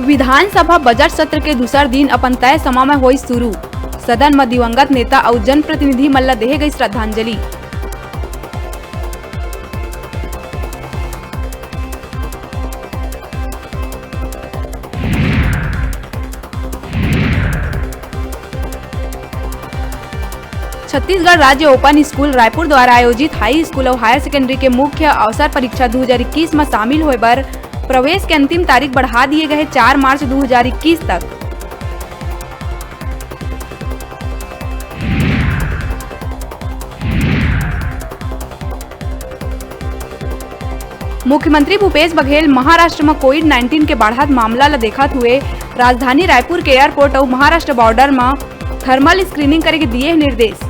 विधानसभा budget सत्र के दूसर दिन अपन तय समय में हुई शुरू। सदन में दिवंगत नेता और जनप्रतिनिधि मन ला देहे गई श्रद्धांजलि। छत्तीसगढ़ राज्य ओपन स्कूल रायपुर द्वारा आयोजित हाई स्कूल और हायर सेकेंडरी के मुख्य अवसर परीक्षा 2021 में शामिल होए बर प्रवेश के अंतिम तारीख बढ़ा दिए गए 4 मार्च 2021 तक। मुख्यमंत्री भूपेश बघेल महाराष्ट्र में कोविड-19 के बढ़त मामला ला देखत हुए राजधानी रायपुर के एयरपोर्ट और महाराष्ट्र बॉर्डर में थर्मल स्क्रीनिंग करे के दिए निर्देश।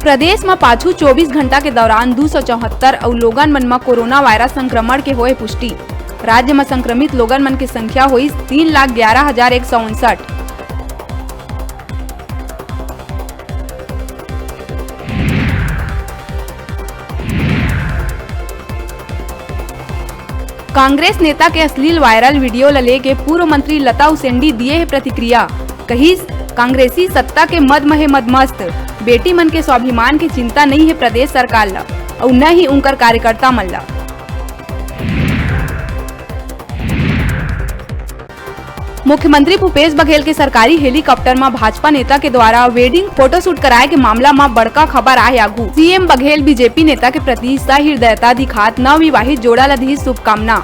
प्रदेश में पाछू 24 घंटा के दौरान 274 और लोगन मन में कोरोना वायरस संक्रमण के होए पुष्टि। राज्य में संक्रमित लोगन मन की संख्या हुई 3,11,159। कांग्रेस नेता के अश्लील वायरल वीडियो ले के पूर्व मंत्री लता उसेंडी दिए है प्रतिक्रिया। कही कांग्रेसी सत्ता के मद में है मदमस्त। बेटी मन के स्वाभिमान की चिंता नहीं है प्रदेश सरकार ला और न ही उनकर कार्यकर्ता मन ला। मुख्यमंत्री भूपेश बघेल के सरकारी हेलीकॉप्टर में भाजपा नेता के द्वारा वेडिंग फोटोशूट कराए के मामला में बड़का खबर आए आगू। सीएम बघेल बीजेपी नेता के प्रति सहृदयता दिखात नवविवाहित जोड़ा ला दी शुभकामना।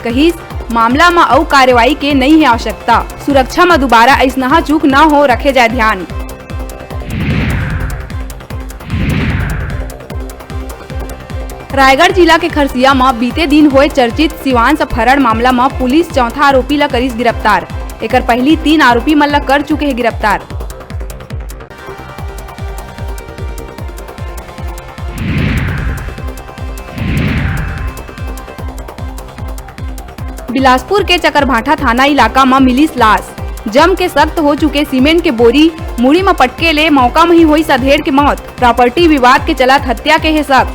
कही मामला में और कार्रवाई के नहीं है आवश्यकता। सुरक्षा में दोबारा ऐसा चूक न हो रखे जाए ध्यान। रायगढ़ जिला के खरसिया में बीते दिन हुए चर्चित शिवांश अपहरण मामला में पुलिस चौथा आरोपी ला करीस गिरफ्तार। एकर पहली 3 आरोपी मन ला कर चुके हैं गिरफ्तार। बिलासपुर के चकरभाठा थाना इलाका में मिली लाश। जम के सख्त हो चुके सीमेंट के बोरी मुड़ी में पटके ले मौका में ही हुई सधेड़ की मौत। प्रॉपर्टी विवाद के चलत हत्या के है शक।